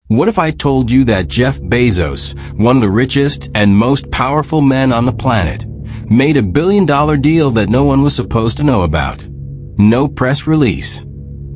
What if I told you that Jeff Bezos, one of the richest and most powerful men on the planet, made $1 billion deal that no one was supposed to know about? No press release.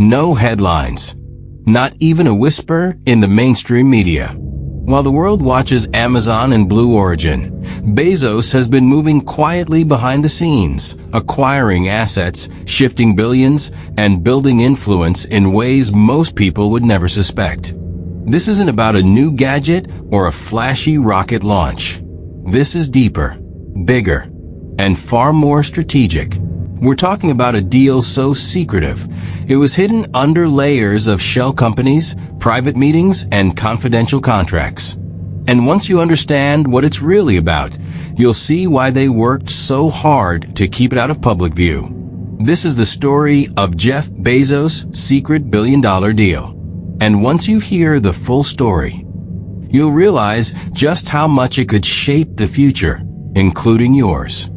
No headlines. Not even a whisper in the mainstream media. While the world watches Amazon and Blue Origin, Bezos has been moving quietly behind the scenes, acquiring assets, shifting billions, and building influence in ways most people would never suspect. This isn't about a new gadget or a flashy rocket launch. This is deeper, bigger, and far more strategic. We're talking about a deal so secretive, it was hidden under layers of shell companies, private meetings, and confidential contracts. And once you understand what it's really about, you'll see why they worked so hard to keep it out of public view. This is the story of Jeff Bezos' secret $1 billion deal. And once you hear the full story, you'll realize just how much it could shape the future, including yours.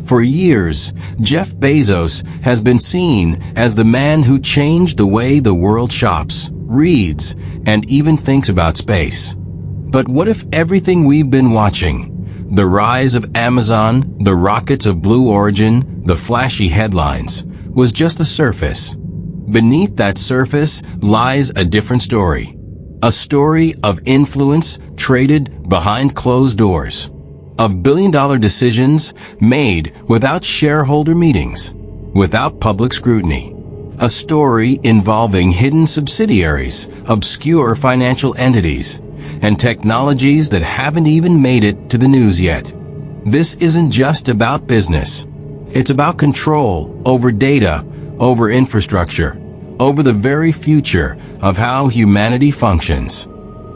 For years, Jeff Bezos has been seen as the man who changed the way the world shops, reads, and even thinks about space. But what if everything we've been watching, the rise of Amazon, the rockets of Blue Origin, the flashy headlines, was just the surface? Beneath that surface lies a different story. A story of influence traded behind closed doors. Of billion-dollar decisions made without shareholder meetings, without public scrutiny. A story involving hidden subsidiaries, obscure financial entities, and technologies that haven't even made it to the news yet. This isn't just about business. It's about control over data, over infrastructure, over the very future of how humanity functions.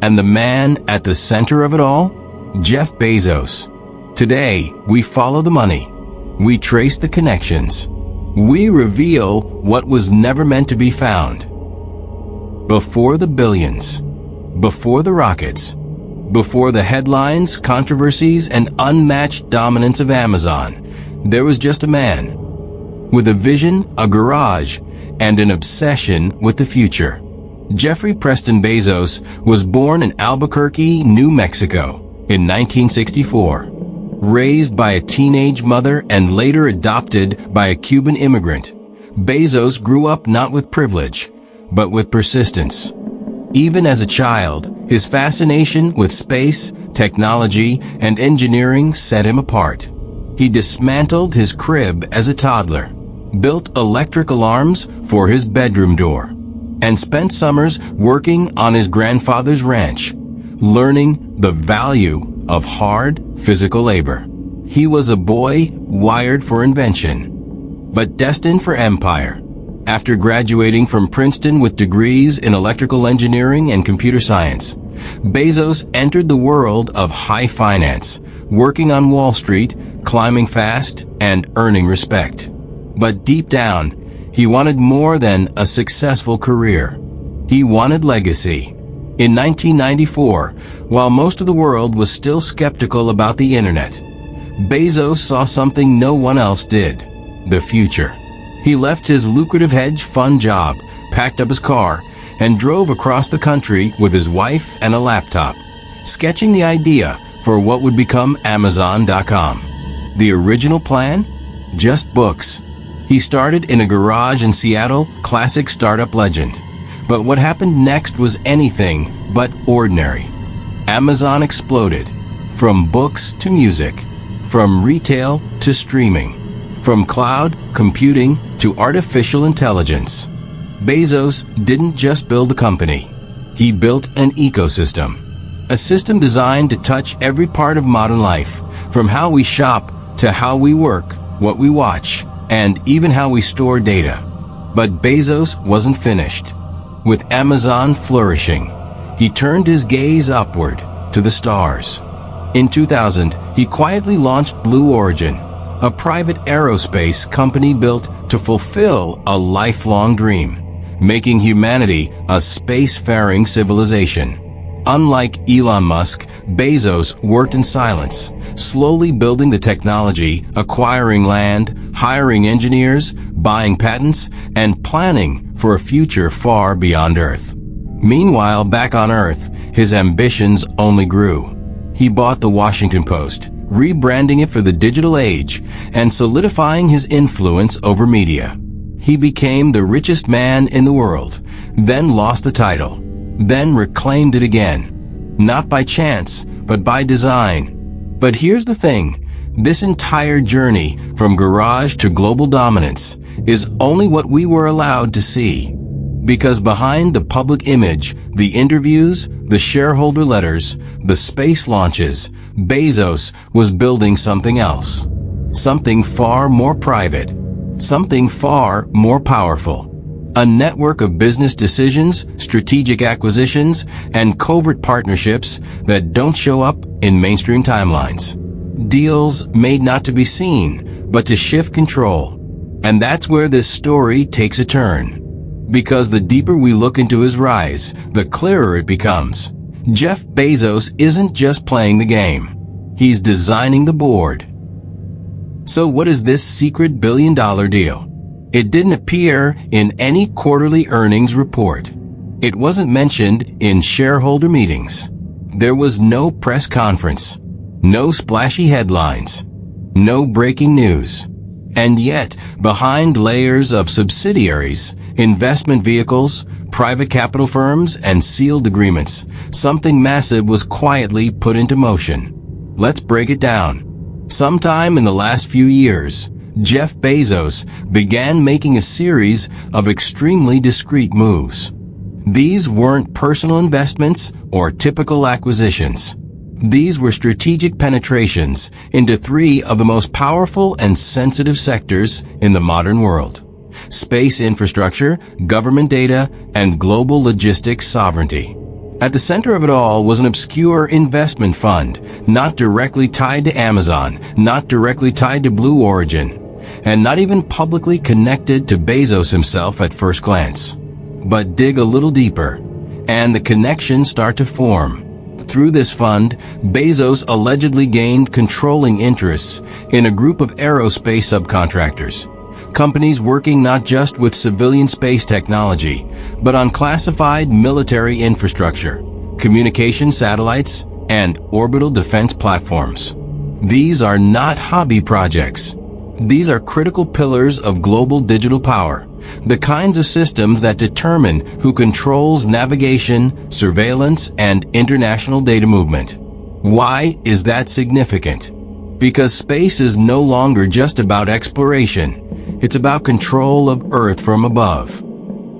And the man at the center of it all? Jeff Bezos. Today, we follow the money. We trace the connections. We reveal what was never meant to be found. Before the billions, before the rockets, before the headlines, controversies, and unmatched dominance of Amazon, there was just a man with a vision, a garage, and an obsession with the future. Jeffrey Preston Bezos was born in Albuquerque, New Mexico in 1964. Raised by a teenage mother and later adopted by a Cuban immigrant, Bezos grew up not with privilege, but with persistence. Even as a child, his fascination with space, technology, and engineering set him apart. He dismantled his crib as a toddler, built electric alarms for his bedroom door, and spent summers working on his grandfather's ranch, learning the value of hard, physical labor. He was a boy wired for invention, but destined for empire. After graduating from Princeton with degrees in electrical engineering and computer science, Bezos entered the world of high finance, working on Wall Street, climbing fast, and earning respect. But deep down, he wanted more than a successful career. He wanted legacy. In 1994, while most of the world was still skeptical about the internet, Bezos saw something no one else did: the future. He left his lucrative hedge fund job, packed up his car, and drove across the country with his wife and a laptop, sketching the idea for what would become Amazon.com. The original plan? Just books. He started in a garage in Seattle, classic startup legend. But what happened next was anything but ordinary. Amazon exploded. From books to music. From retail to streaming. From cloud computing to artificial intelligence. Bezos didn't just build a company. He built an ecosystem. A system designed to touch every part of modern life, from how we shop to how we work, what we watch, and even how we store data. But Bezos wasn't finished. With Amazon flourishing, he turned his gaze upward to the stars. In 2000, he quietly launched Blue Origin, a private aerospace company built to fulfill a lifelong dream, making humanity a spacefaring civilization. Unlike Elon Musk, Bezos worked in silence, slowly building the technology, acquiring land, hiring engineers, buying patents, and planning for a future far beyond Earth. Meanwhile, back on Earth, his ambitions only grew. He bought the Washington Post, rebranding it for the digital age and solidifying his influence over media. He became the richest man in the world, then lost the title, then reclaimed it again. Not by chance, but by design. But here's the thing, this entire journey from garage to global dominance is only what we were allowed to see. Because behind the public image, the interviews, the shareholder letters, the space launches, Bezos was building something else. Something far more private. Something far more powerful. A network of business decisions, strategic acquisitions, and covert partnerships that don't show up in mainstream timelines. Deals made not to be seen, but to shift control. And that's where this story takes a turn. Because the deeper we look into his rise, the clearer it becomes. Jeff Bezos isn't just playing the game. He's designing the board. So what is this secret billion-dollar deal? It didn't appear in any quarterly earnings report. It wasn't mentioned in shareholder meetings. There was no press conference, no splashy headlines, no breaking news. And yet, behind layers of subsidiaries, investment vehicles, private capital firms, and sealed agreements, something massive was quietly put into motion. Let's break it down. Sometime in the last few years, Jeff Bezos began making a series of extremely discreet moves. These weren't personal investments or typical acquisitions. These were strategic penetrations into three of the most powerful and sensitive sectors in the modern world: space infrastructure, government data, and global logistics sovereignty. At the center of it all was an obscure investment fund, not directly tied to Amazon, not directly tied to Blue Origin, and not even publicly connected to Bezos himself at first glance. But dig a little deeper, and the connections start to form. Through this fund, Bezos allegedly gained controlling interests in a group of aerospace subcontractors, companies working not just with civilian space technology, but on classified military infrastructure, communication satellites, and orbital defense platforms. These are not hobby projects. These are critical pillars of global digital power, the kinds of systems that determine who controls navigation, surveillance, and international data movement. Why is that significant? Because space is no longer just about exploration. It's about control of Earth from above.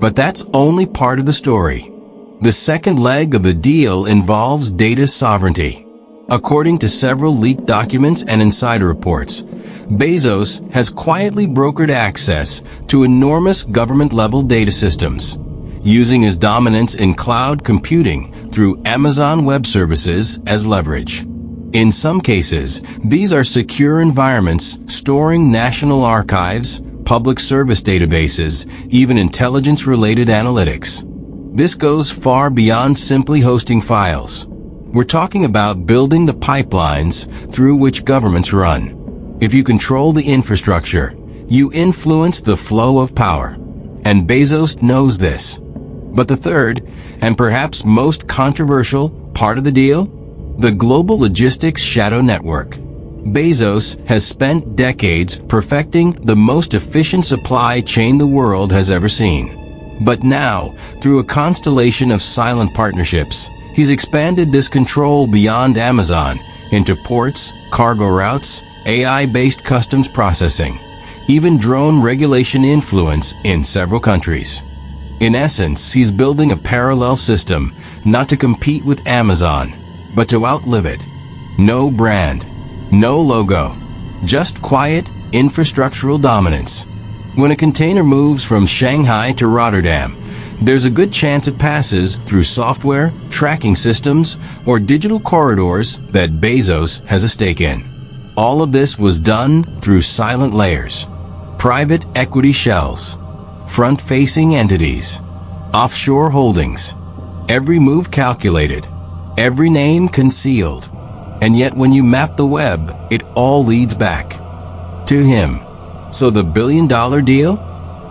But that's only part of the story. The second leg of the deal involves data sovereignty. According to several leaked documents and insider reports, Bezos has quietly brokered access to enormous government-level data systems, using his dominance in cloud computing through Amazon Web Services as leverage. In some cases, these are secure environments storing national archives, public service databases, even intelligence-related analytics. This goes far beyond simply hosting files. We're talking about building the pipelines through which governments run. If you control the infrastructure, you influence the flow of power. And Bezos knows this. But the third, and perhaps most controversial, part of the deal? The global logistics shadow network. Bezos has spent decades perfecting the most efficient supply chain the world has ever seen. But now, through a constellation of silent partnerships, he's expanded this control beyond Amazon into ports, cargo routes, AI-based customs processing, even drone regulation influence in several countries. In essence, he's building a parallel system, not to compete with Amazon, but to outlive it. No brand, no logo, just quiet, infrastructural dominance. When a container moves from Shanghai to Rotterdam, there's a good chance it passes through software, tracking systems, or digital corridors that Bezos has a stake in. All of this was done through silent layers, private equity shells, front-facing entities, offshore holdings, every move calculated, every name concealed. And yet when you map the web, it all leads back to him. So the billion-dollar deal?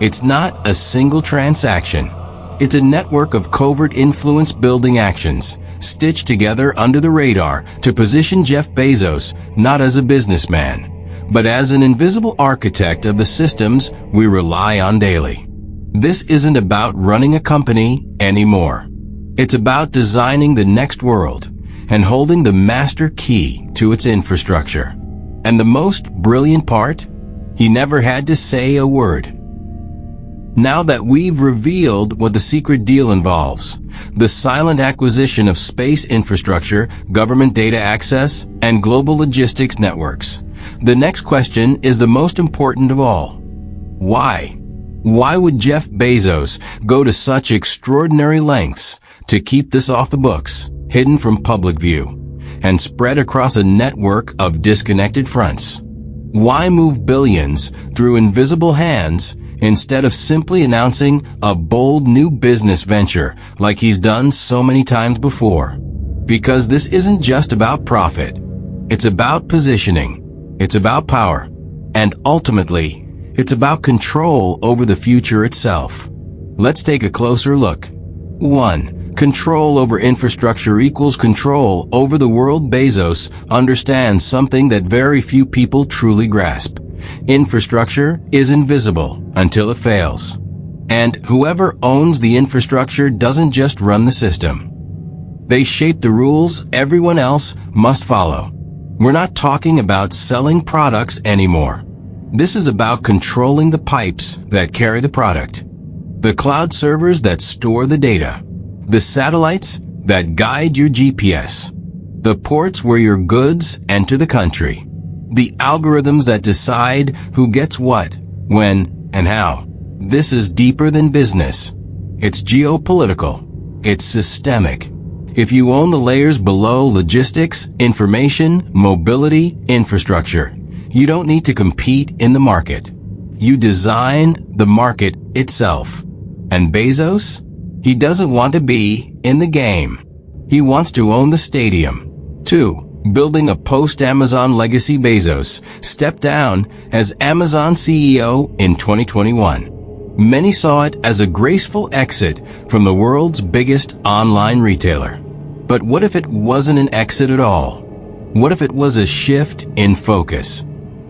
It's not a single transaction. It's a network of covert influence-building actions, stitched together under the radar to position Jeff Bezos not as a businessman, but as an invisible architect of the systems we rely on daily. This isn't about running a company anymore. It's about designing the next world and holding the master key to its infrastructure. And the most brilliant part? He never had to say a word. Now that we've revealed what the secret deal involves, the silent acquisition of space infrastructure, government data access, and global logistics networks, the next question is the most important of all. Why? Why would Jeff Bezos go to such extraordinary lengths to keep this off the books, hidden from public view, and spread across a network of disconnected fronts? Why move billions through invisible hands instead of simply announcing a bold new business venture like he's done so many times before? Because this isn't just about profit. It's about positioning. It's about power. And ultimately, it's about control over the future itself. Let's take a closer look. 1. Control over infrastructure equals control over the world. Bezos understands something that very few people truly grasp. Infrastructure is invisible until it fails. And whoever owns the infrastructure doesn't just run the system. They shape the rules everyone else must follow. We're not talking about selling products anymore. This is about controlling the pipes that carry the product, the cloud servers that store the data, the satellites that guide your GPS, the ports where your goods enter the country, the algorithms that decide who gets what, when, and how. This is deeper than business. It's geopolitical. It's systemic. If you own the layers below logistics, information, mobility, infrastructure, you don't need to compete in the market. You design the market itself. And Bezos? He doesn't want to be in the game. He wants to own the stadium. 2. Building a post-Amazon legacy. Bezos stepped down as Amazon CEO in 2021. Many saw it as a graceful exit from the world's biggest online retailer. But what if it wasn't an exit at all? What if it was a shift in focus?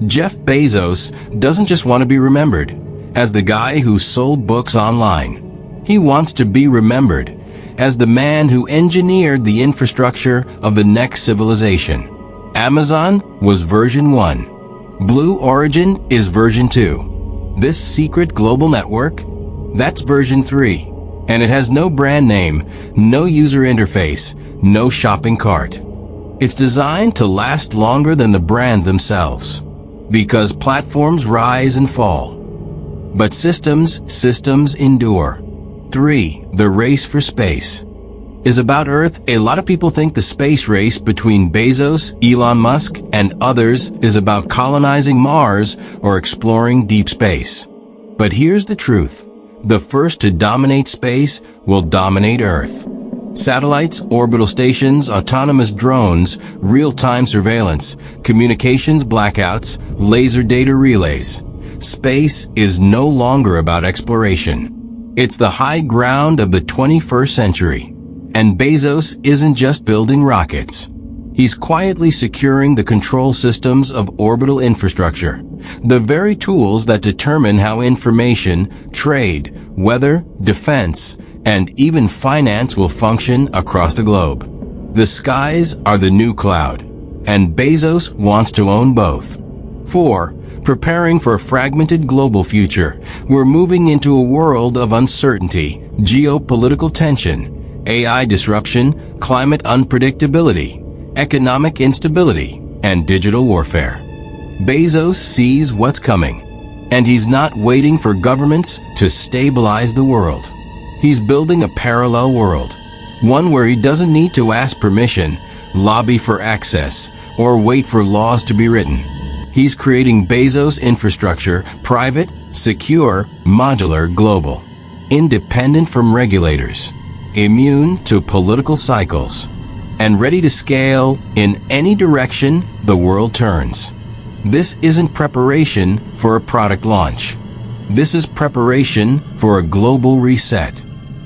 Jeff Bezos doesn't just want to be remembered as the guy who sold books online. He wants to be remembered as the man who engineered the infrastructure of the next civilization. Amazon was version 1. Blue Origin is version 2. This secret global network, that's version 3. And it has no brand name, no user interface, no shopping cart. It's designed to last longer than the brand themselves, because platforms rise and fall. But systems endure. 3. The race for space is about Earth. A lot of people think the space race between Bezos, Elon Musk, and others is about colonizing Mars or exploring deep space. But here's the truth. The first to dominate space will dominate Earth. Satellites, orbital stations, autonomous drones, real-time surveillance, communications blackouts, laser data relays. Space is no longer about exploration. It's the high ground of the 21st century. And Bezos isn't just building rockets. He's quietly securing the control systems of orbital infrastructure, the very tools that determine how information, trade, weather, defense, and even finance will function across the globe. The skies are the new cloud, and Bezos wants to own both. 4. Preparing for a fragmented global future. We're moving into a world of uncertainty, geopolitical tension, AI disruption, climate unpredictability, economic instability, and digital warfare. Bezos sees what's coming, and he's not waiting for governments to stabilize the world. He's building a parallel world, one where he doesn't need to ask permission, lobby for access, or wait for laws to be written. He's creating Bezos infrastructure, private, secure, modular, global, independent from regulators, immune to political cycles, and ready to scale in any direction the world turns. This isn't preparation for a product launch. This is preparation for a global reset.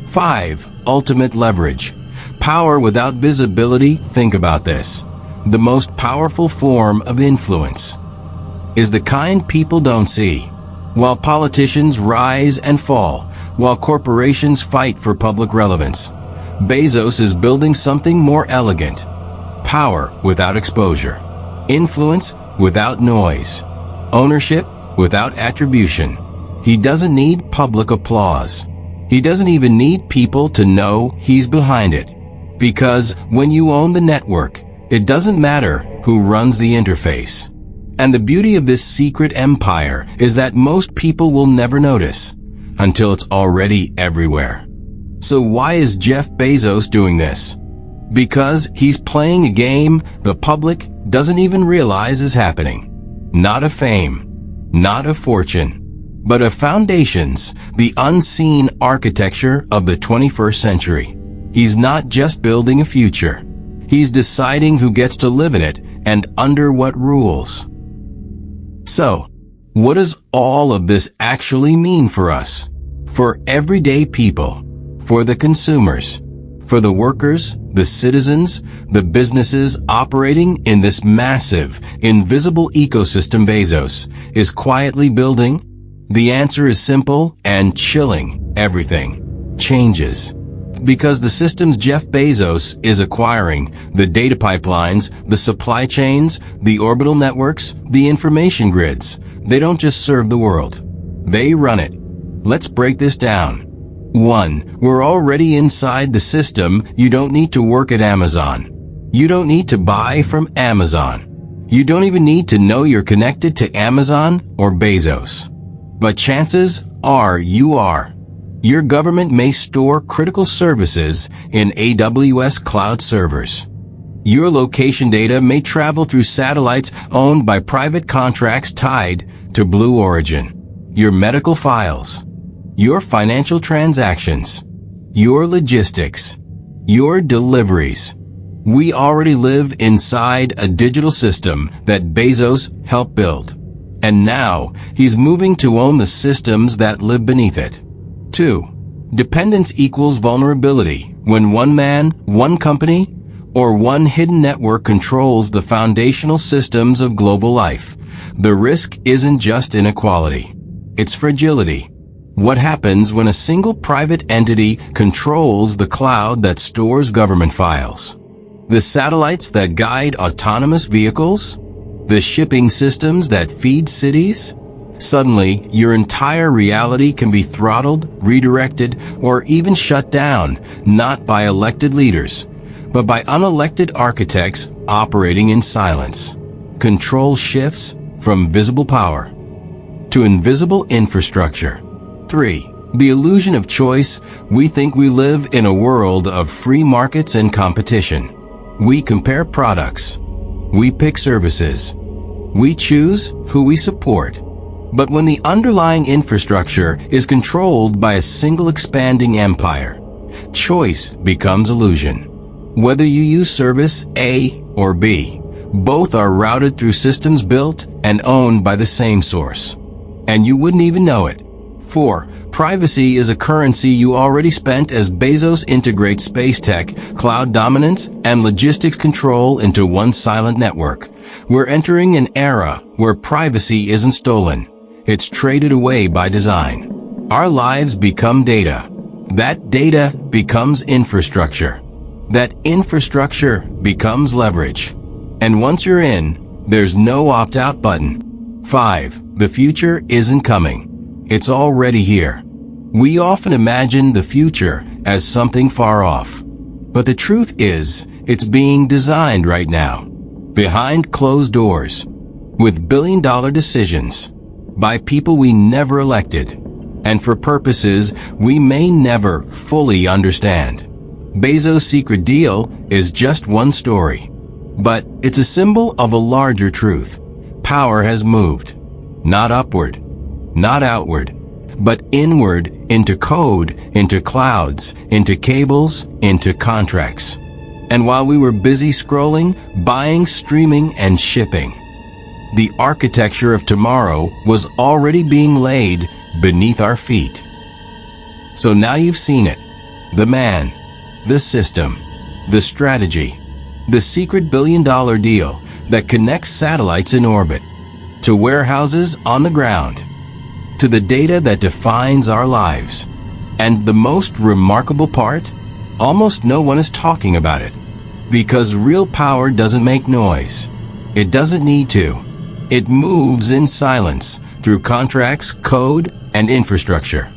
5. Ultimate leverage. Power without visibility. Think about this. The most powerful form of influence is the kind people don't see. While politicians rise and fall, while corporations fight for public relevance, Bezos is building something more elegant. Power without exposure. Influence without noise. Ownership without attribution. He doesn't need public applause. He doesn't even need people to know he's behind it. Because when you own the network, it doesn't matter who runs the interface. And the beauty of this secret empire is that most people will never notice until it's already everywhere. So why is Jeff Bezos doing this? Because he's playing a game the public doesn't even realize is happening. Not of fame, not of fortune, but of foundations, the unseen architecture of the 21st century. He's not just building a future. He's deciding who gets to live in it and under what rules. So, what does all of this actually mean for us? For everyday people, for the consumers, for the workers, the citizens, the businesses operating in this massive, invisible ecosystem Bezos is quietly building? The answer is simple and chilling. Everything changes. Because the systems Jeff Bezos is acquiring, the data pipelines, the supply chains, the orbital networks, the information grids, they don't just serve the world. They run it. Let's break this down. 1. We're already inside the system. You don't need to work at Amazon. You don't need to buy from Amazon. You don't even need to know you're connected to Amazon or Bezos. But chances are you are. Your government may store critical services in AWS cloud servers. Your location data may travel through satellites owned by private contracts tied to Blue Origin. Your medical files, your financial transactions, your logistics, your deliveries. We already live inside a digital system that Bezos helped build. And now he's moving to own the systems that live beneath it. 2. Dependence equals vulnerability. When one man, one company, or one hidden network controls the foundational systems of global life, the risk isn't just inequality. It's fragility. What happens when a single private entity controls the cloud that stores government files? The satellites that guide autonomous vehicles? The shipping systems that feed cities? Suddenly, your entire reality can be throttled, redirected, or even shut down, not by elected leaders, but by unelected architects operating in silence. Control shifts from visible power to invisible infrastructure. 3. The illusion of choice. We think we live in a world of free markets and competition. We compare products. We pick services. We choose who we support. But when the underlying infrastructure is controlled by a single expanding empire, choice becomes illusion. Whether you use service A or B, both are routed through systems built and owned by the same source. And you wouldn't even know it. 4. Privacy is a currency you already spent as Bezos integrates space tech, cloud dominance, and logistics control into one silent network. We're entering an era where privacy isn't stolen. It's traded away by design. Our lives become data. That data becomes infrastructure. That infrastructure becomes leverage. And once you're in, there's no opt-out button. 5. The future isn't coming. It's already here. We often imagine the future as something far off. But the truth is, it's being designed right now. Behind closed doors. With billion-dollar decisions. By people we never elected, and for purposes we may never fully understand. Bezos' secret deal is just one story, but it's a symbol of a larger truth. Power has moved, not upward, not outward, but inward into code, into clouds, into cables, into contracts. And while we were busy scrolling, buying, streaming, and shipping, the architecture of tomorrow was already being laid beneath our feet. So now you've seen it. The man, the system, the strategy, the secret billion-dollar deal that connects satellites in orbit to warehouses on the ground, to the data that defines our lives. And the most remarkable part? Almost no one is talking about it. Because real power doesn't make noise. It doesn't need to. It moves in silence through contracts, code, and infrastructure.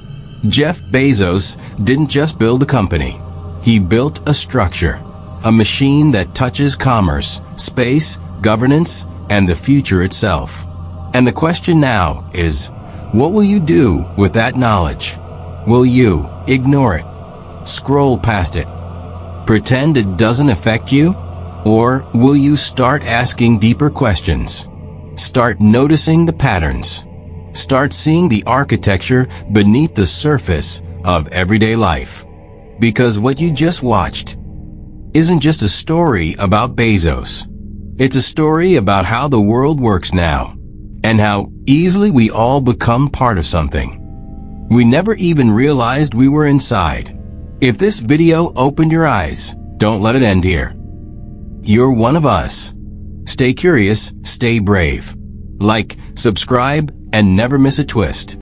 Jeff Bezos didn't just build a company. He built a structure, a machine that touches commerce, space, governance, and the future itself. And the question now is, what will you do with that knowledge? Will you ignore it? Scroll past it? Pretend it doesn't affect you? Or will you start asking deeper questions? Start noticing the patterns. Start seeing the architecture beneath the surface of everyday life. Because what you just watched isn't just a story about Bezos. It's a story about how the world works now, and how easily we all become part of something we never even realized we were inside. If this video opened your eyes, don't let it end here. You're one of us. Stay curious, stay brave. Like, subscribe, and never miss a twist.